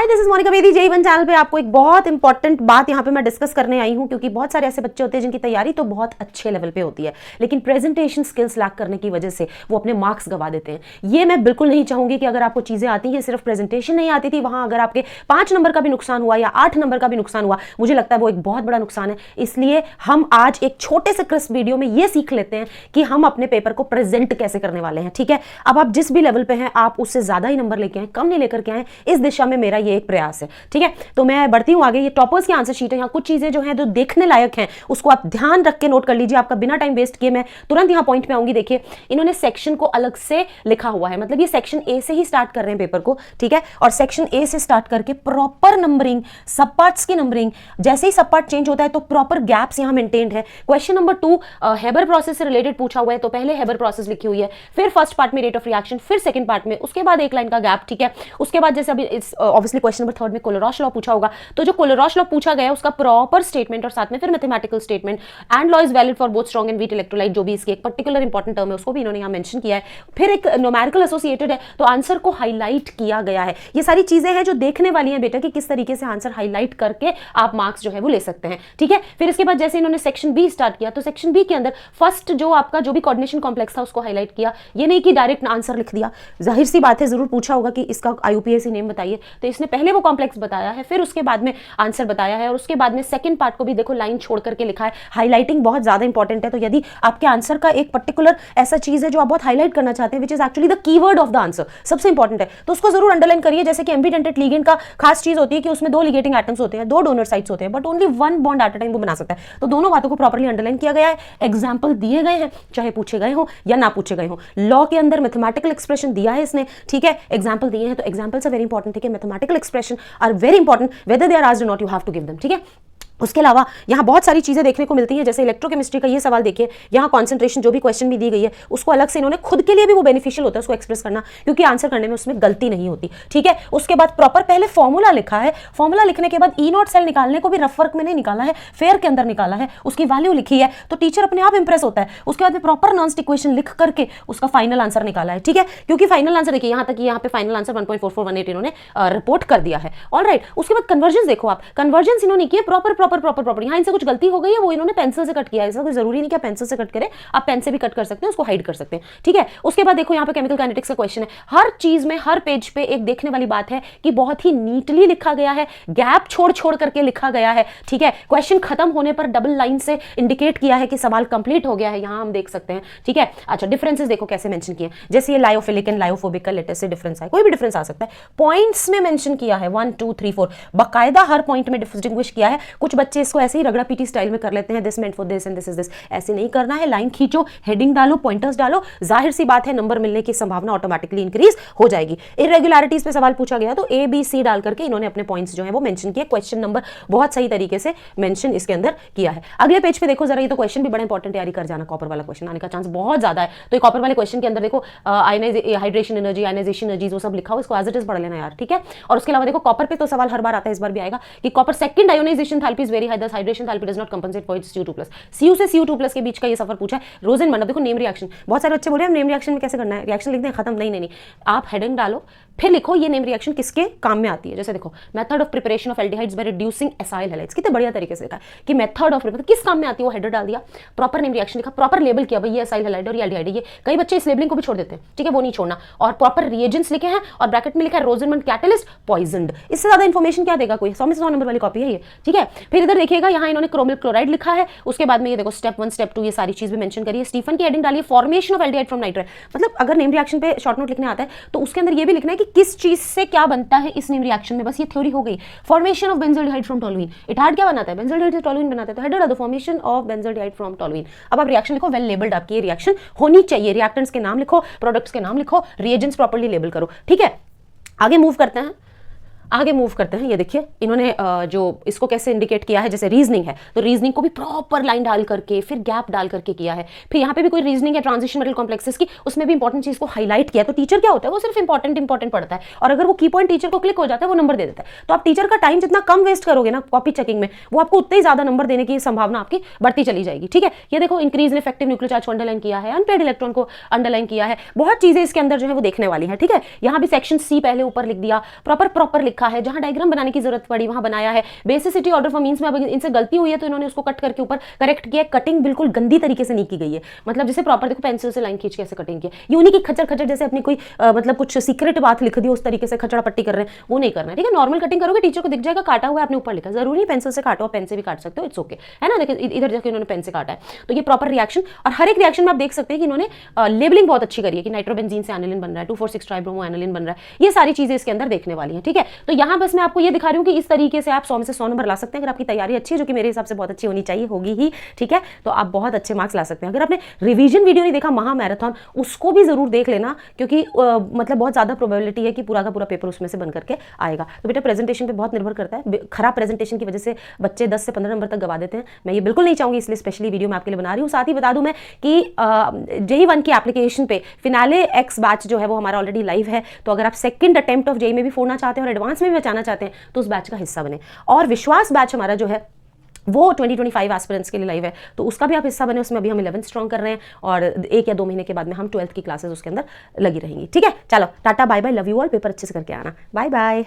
Hi this is Monica Bedi J1 channel पे आपको एक बहुत इंपॉर्टेंट बात यहाँ पे मैं डिस्कस करने आई हूँ, क्योंकि बहुत सारे ऐसे बच्चे होते हैं जिनकी तैयारी तो बहुत अच्छे लेवल पे होती है, लेकिन प्रेजेंटेशन स्किल्स लैक करने की वजह से वो अपने मार्क्स गवा देते हैं। ये मैं बिल्कुल नहीं चाहूंगी कि अगर आपको चीजें आती हैं, सिर्फ प्रेजेंटेशन नहीं आती थी, वहां अगर आपके 5 नंबर का भी नुकसान हुआ या 8 नंबर का भी नुकसान हुआ, मुझे लगता है वो एक बहुत बड़ा नुकसान है। इसलिए हम आज एक छोटे से क्रिस्प वीडियो में ये सीख लेते हैं कि हम अपने पेपर को प्रेजेंट कैसे करने वाले हैं। ठीक है, अब आप जिस भी लेवल पे हैं आप उससे ज्यादा ही नंबर लेके आए, कम नहीं लेकर के आए। इस दिशा में मेरा ये एक प्रयास है। ठीक है, तो मैं बढ़ती हूं आगे। ये टॉपर्स की आंसर शीट है, यहाँ कुछ चीजें जो हैं जो देखने लायक हैं उसको आप ध्यान रख के नोट कर लीजिए। आपका बिना टाइम वेस्ट किए मैं तुरंत यहाँ पॉइंट पे आऊंगी। देखिए, इन्होंने सेक्शन को अलग से लिखा हुआ है, मतलब ये सेक्शन ए से ही स्टार्ट कर रहे हैं पेपर को। ठीक है, और सेक्शन ए से स्टार्ट करके प्रॉपर नंबरिंग, सब पार्ट्स की नंबरिंग, जैसे ही सब पार्ट चेंज होता है तो प्रॉपर गैप्स यहाँ मेंटेन्ड है। क्वेश्चन नंबर 2 हेबर प्रोसेस से रिलेटेड पूछा हुआ है, तो पहले हेबर प्रोसेस लिखी हुई है, फिर फर्स्ट पार्ट में रेट ऑफ रिएक्शन, फिर सेकंड पार्ट में, उसके बाद एक लाइन का गैप। ठीक है, उसके बाद जैसे अभी ऑब्वियसली क्वेश्चन नंबर 3 में कोलेरॉश लॉ पूछा होगा, तो जो कोलेरॉश लॉ पूछा गया उसका प्रॉपर स्टेटमेंट और साथ में फिर mathematical statement, and law is valid for both strong and weak electrolyte, जो भी इसकी एक पर्टिकुलर इंपॉर्टेंट टर्म है उसको भी इन्होंने यहाँ मेंशन किया है। फिर एक न्यूमेरिकल एसोसिएटेड है, तो आंसर को हाईलाइट किया गया है। ये सारी चीजें हैं जो देखने वाली हैं बेटा कि किस तरीके से आंसर हाईलाइट करके आप मार्क्स जो है वो ले सकते हैं। ठीक है, फिर इसके बाद जैसे इन्होंने सेक्शन बी स्टार्ट किया, तो सेक्शन बी के अंदर फर्स्ट जो आपका जो भी कोऑर्डिनेशन कॉम्प्लेक्स था उसको हाईलाइट किया। ये नहीं कि डायरेक्ट आंसर लिख दिया, जाहिर सी बात है जरूर पूछा होगा कि इसका आईयूपीएसी नेम बताइए, तो इसने पहले वो कॉम्प्लेक्स बताया है, फिर उसके बाद में आंसर बताया है, और उसके बाद में सेकंड पार्ट को भी देखो लाइन छोड़ करके लिखा है। हाईलाइटिंग बहुत ज्यादा इंपॉर्टेंट है, तो यदि आपके आंसर का एक पर्टिकुलर ऐसा चीज है जो आप बहुत हाईलाइट करना चाहते हैं, which is actually the keyword of the answer, सबसे इंपॉर्टेंट है, तो उसको जरूर अंडरलाइन करिए। जैसे कि एम्बिडेंटेड लिगेंड का खास चीज होती है कि उसमें 2 लिगेटिंग एटम्स होते हैं, 2 डोनर साइट्स होते हैं, but only 1 bond at a time वो बना सकता है। तो दोनों बातों को प्रॉपर्ली अंडरलाइन किया गया है, एग्जाम्पल दिए गए हैं, चाहे पूछे गए हो या ना पूछे गए हो। लॉ के अंदर मैथमेटिकल एक्सप्रेशन दिया है इसने, ठीक है, एग्जाम्पल दिए हैं, तो एग्जाम्पल्स आर वेरी इंपॉर्टेंट। ठीक है, mathematical expression are very important whether they are asked or not, you have to give them. ठीक है, उसके अलावा यहाँ बहुत सारी चीजें देखने को मिलती हैं, जैसे इलेक्ट्रोकेमिस्ट्री का ये सवाल देखिए, यहाँ कॉन्सेंट्रेशन जो भी क्वेश्चन भी दी गई है उसको अलग से इन्होंने खुद के लिए भी वो बेनिफिशियल होता है उसको एक्सप्रेस करना, क्योंकि आंसर करने में उसमें गलती नहीं होती। ठीक है, उसके बाद प्रॉपर पहले फॉर्मूला लिखा है, फॉर्मूला लिखने के बाद E0 सेल निकालने को भी रफ वर्क में नहीं निकाला है, फेयर के अंदर निकाला है, उसकी वैल्यू लिखी है, तो टीचर अपने आप इंप्रेस होता है। उसके बाद में प्रॉपर नॉन इक्वेशन लिख करके उसका फाइनल आंसर निकाला है। ठीक है, क्योंकि फाइनल आंसर देखिए यहाँ तक, यहाँ पे फाइनल आंसर 1.4418 इन्होंने रिपोर्ट कर दिया है। ऑलराइट, उसके बाद कन्वर्जेंस देखो आप, कन्वर्जेंस इन्होंने किए प्रॉपर। यहाँ से कुछ गलती हो गई है, वो इन्होंने पेंसिल से कट किया है, ऐसा कोई जरूरी नहीं कि पेंसिल से कट करें, आप पेन से भी कट कर सकते हैं, उसको हाइड कर सकते हैं। ठीक है, उसके बाद देखो यहाँ पे केमिकल काइनेटिक्स का क्वेश्चन है। हर चीज में हर पेज पे एक देखने वाली बात है कि बहुत ही नीटली लिखा गया है, गैप छोड़ करके लिखा गया है। ठीक है, क्वेश्चन खत्म होने पर डबल लाइन से इंडिकेट किया है कि सवाल कंप्लीट हो गया है, यहां हम देख सकते हैं। ठीक है, अच्छा, डिफरेंसेस देखो कैसे मेंशन किए, जैसे ये लायोफिलिक एंड लायोफोबिक का लेटेस्ट से डिफरेंस है, कोई भी डिफरेंस आ सकता है, पॉइंट्स में मेंशन किया है 1 2 3 4, बाकायदा हर पॉइंट में डिस्टिंग्विश किया है। कुछ बच्चे इसको ऐसे ही रगड़ा पीटी स्टाइल में कर लेते हैं, this meant for this and this is this, ऐसे नहीं करना है। लाइन खींचो, हेडिंग डालो, पॉइंटर्स डालो, जाहिर सी बात है नंबर मिलने की संभावना ऑटोमेटिकली इंक्रीज हो जाएगी। इरेगुलरिटीज पे सवाल पूछा गया तो A B C डाल करके इन्होंने अपने पॉइंट्स जो है वो मेंशन किए, क्वेश्चन नंबर बहुत सही तरीके से मेंशन इसके अंदर किया है। अगले पेज पे देखो जरा, ये तो क्वेश्चन भी बड़ा इंपॉर्टेंट यारी कर जाना, कॉपर वाला क्वेश्चन आने का चांस बहुत ज्यादा है, तो कॉपर वाले क्वेश्चन के अंदर देखो हाइड्रेशन एनर्जी, आयनाइजेशन एनर्जी, वो सब लिखा हो, इसको एज इट इज पढ़ लेना यार। ठीक है, और उसके अलावा देखो कॉपर पे तो सवाल हर बार आता है, इस बार भी आएगा कि copper second ionisation enthalpy is very high, thus hydration enthalpy does not compensate for its CO2+। Cu से Cu2+ के बीच का ये सफर पूछा है। रोजेनबर्ग, अब देखो नेम रिएक्शन, बहुत सारे बच्चे बोल रहे हैं नेम रिएक्शन में कैसे करना है, रिएक्शन लिख दें खत्म, नहीं, आप हेडिंग डालो, फिर लिखो ये नेम रिएक्शन किसके काम में आती है। जैसे देखो, method of preparation of aldehydes by reducing acyl halides, कितने बढ़िया तरीके से लिखा है कि मेथड ऑफ प्रिपरेशन किस काम में आती है, वो हेडर डाल दिया, प्रॉपर नेम रिएक्शन लिखा, प्रॉपर लेबल किया, भाई ये एसाइल हैलाइड और ये एल्डिहाइड है। ये कई बच्चे इस लेबलिंग को भी छोड़ देते हैं, ठीक है, वो नहीं छोड़ना, और प्रॉपर रिएजेंट्स लिखे हैं और ब्रैकेट में लिखा है रोजेनबर्ग कैटलिस्ट पॉइजनड। इससे ज्यादा इंफॉर्मेशन क्या देगा कोई, 100 में से 100 नंबर वाली कॉपी है ये। ठीक है, फिर इधर देखिएगा, यहाँ इन्होंने क्रोमिल क्लोराइड लिखा है, उसके बाद में ये देखो स्टेप 1 स्टेप 2 ये सारी चीज भी मेंशन करिए। स्टीफन की हेडिंग डालिए formation of aldehyde from nitrile, मतलब अगर नेम रिएक्शन पे शॉर्ट नोट लिखने आता है तो उसके अंदर ये भी लिखना है कि किस चीज से क्या बनता है इस नेम रिएक्शन में, बस ये थ्योरी हो गई। Formation of benzaldehyde from toluene, Etard क्या बनाता है, बेंजोल्डिहाइड से टोलुइन बनाता है, तो header the formation of benzaldehyde from toluene. अब आप रिएक्शन लिखो, वेल लेबल्ड, आपकी ये रिएक्शन होनी चाहिए, रिएक्टेंट्स के नाम लिखो, प्रोडक्ट्स के नाम लिखो, रिएजेंट्स प्रॉपर्ली लेबल करो। ठीक है, आगे मूव करते हैं। ये देखिए इन्होंने जो इसको कैसे इंडिकेट किया है, जैसे रीजनिंग है तो रीजनिंग को भी प्रॉपर लाइन डाल करके फिर गैप डाल करके किया है। फिर यहाँ पे भी कोई रीजनिंग है ट्रांजिशन मेटल कॉम्प्लेक्सेस की, उसमें भी इंपॉर्टेंट चीज को हाईलाइट किया। तो टीचर क्या होता है, वो सिर्फ इंपॉर्टेंट पढ़ता है, और अगर वो की पॉइंट टीचर को क्लिक हो जाता है वो नंबर दे देता है। तो आप टीचर का टाइम जितना कम वेस्ट करोगे ना कॉपी चेकिंग में, वो आपको उतने ही ज्यादा नंबर देने की संभावना आपकी बढ़ती चली जाएगी। ठीक है, ये देखो increase in effective nuclear charge को अंडरलाइन किया है, अनपेड इलेक्ट्रॉन को अंडरलाइन किया है, बहुत चीजें इसके अंदर जो है वो देखने वाली है। ठीक है, यहाँ भी सेक्शन C पहले ऊपर लिख दिया, प्रॉपर लिख लिखा है, जहां डायग्राम बनाने की जरूरत पड़ी वहां बनाया है। बेसिसिटी ऑर्डर फॉर मीन्स में अब इनसे गलती हुई है तो इन्होंने उसको कट करके ऊपर करेक्ट किया। कटिंग बिल्कुल गंदी तरीके से नहीं की गई है, मतलब जैसे प्रॉपर देखो पेंसिल से लाइन खींच के ऐसे कटिंग की। ये नहीं कि खच्चर खच्चर जैसे अपनी कोई मतलब कुछ सीक्रेट बात लिख दी उस तरीके से खचड़ा पट्टी कर रहे हैं, वो नहीं करना है, ठीक है। नॉर्मल कटिंग करोगे टीचर को दिख जाएगा काटा हुआ है आपने ऊपर लिखा, जरूरी नहीं पेंसिल से काटो, पेन से भी काट सकते हो, इट्स ओके, है ना। देखिए इधर जाके इन्होंने पेन से काटा है, तो ये प्रॉपर रिएक्शन। और हर एक रिएक्शन में आप देख सकते हैं कि इन्होंने लेबलिंग बहुत अच्छी करी है कि नाइट्रोबेंजीन से एनिलीन बन रहा है, 2,4,6 ट्राइब्रोमो एनिलीन बन रहा है, ये सारी चीजें इसके अंदर देखने वाली हैं, ठीक है। तो यहाँ बस मैं आपको ये दिखा रही हूँ कि इस तरीके से आप 100 में से 100 नंबर ला सकते हैं अगर आपकी तैयारी अच्छी है, जो कि मेरे हिसाब से बहुत अच्छी होनी चाहिए, होगी ही, ठीक है। तो आप बहुत अच्छे मार्क्स ला सकते हैं। अगर आपने रिवीजन वीडियो नहीं देखा महा मैराथन, उसको भी जरूर देख लेना, क्योंकि मतलब बहुत ज्यादा प्रोबेबिलिटी है कि पूरा का पूरा पेपर उसमें से बन करके आएगा। तो बेटा प्रेजेंटेशन पे बहुत निर्भर करता है, खराब प्रेजेंटेशन की वजह से बच्चे 10 से 15 नंबर तक गवा देते हैं। मैं ये बिल्कुल नहीं चाहूंगी, इसलिए स्पेशली वीडियो मैं आपके लिए बना रही हूँ। साथ ही बता दूं मैं कि JEE 1 की एप्लीकेशन पे फिनाले एक्स बैच जो है वो हमारा ऑलरेडी लाइव है। तो अगर आप सेकंड अटेम्प्ट ऑफ JEE में भी फोड़ना चाहते हैं और एडवांस में भी बचाना चाहते हैं तो उस बैच का हिस्सा बने। और विश्वास बैच हमारा जो है वो 2025 एस्पिरेंट्स के लिए लाइव है, तो उसका भी आप हिस्सा बने। उसमें अभी हम 11th स्ट्रॉन्ग कर रहे हैं और 1 या 2 महीने के बाद में हम 12th की क्लासेस उसके अंदर लगी रहेंगी, ठीक है। चलो tata bye bye, love you all, paper अच्छे से करके आना, बाय बाय।